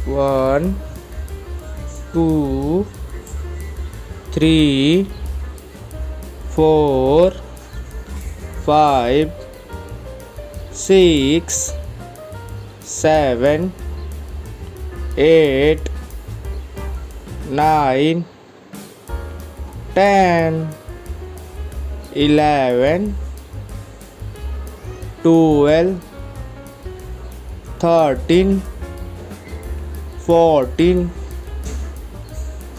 1 2 3 4 5 6 7 8 9 10 11 12 13 14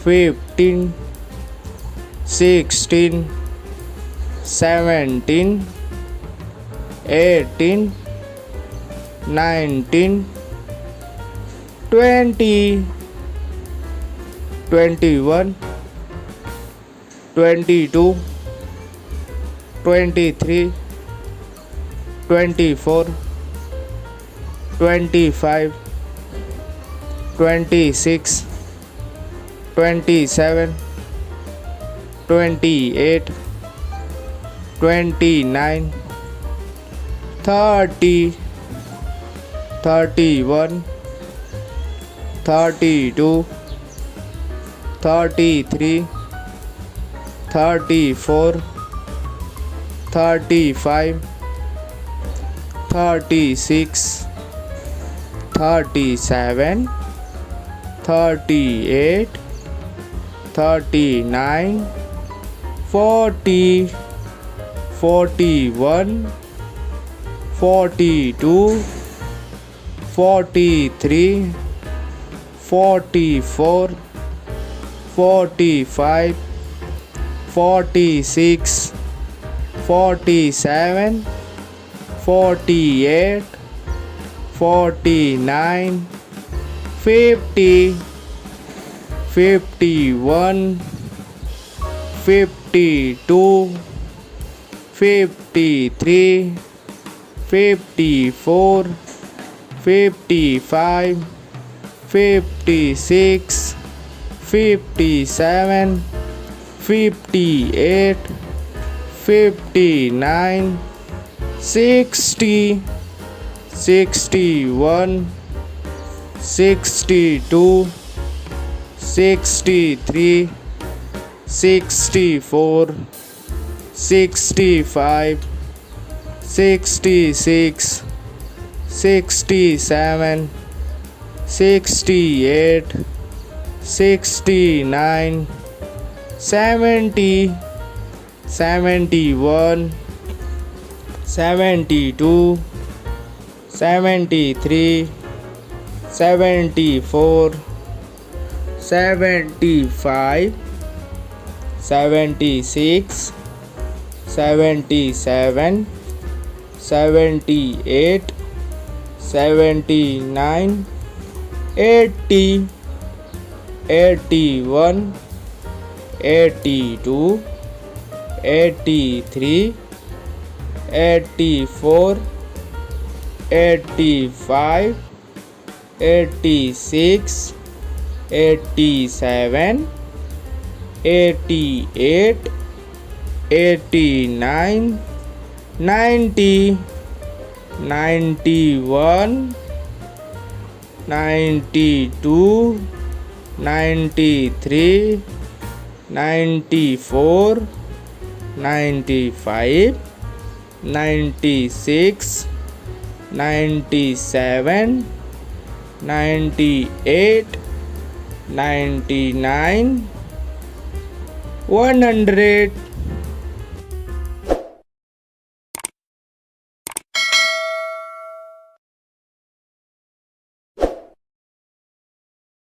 15 16 17 18 19 20 21 22 23 24 25 26 27 28 29 30 31 32 33 34 35 36 37 38 39 40 41 42 43 44 45 46 47 48 49 50 51 52 53 54 55 56 57 58 59 60 61 62 63 64 65 66 67 68 69 70 71 72 73 74 75 76 77 78 79 80 81 82 83 84 85 86 87 88 89 90 91 92 93 94 95 96 97 98 99 100